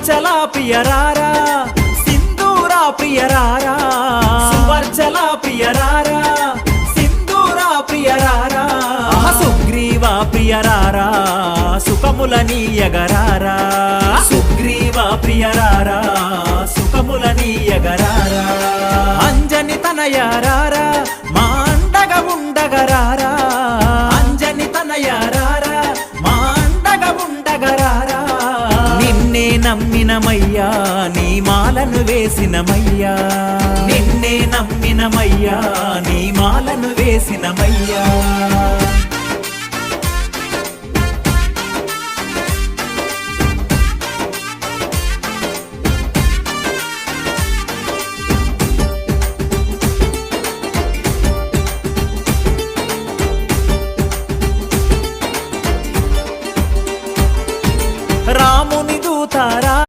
సువర్చల ప్రియరారా సింధూరా ప్రియరారా సువర్చల ప్రియరారా సింధూరా ప్రియరారా సుగ్రీవా ప్రియరారా సుఖములనీయగరారా సుగ్రీవా ప్రియరారా సుఖములనీయగరారా అంజని తనయారారా మా అండగా ఉండగరారా అంజని తనయారారా మా అండగా ఉండగరారా నిన్నే నమ్మినమయ్యా నీ మాలను వేసినమయ్యా నిన్నే నమ్మినమయ్యా నీ మాలను వేసినమయ్యా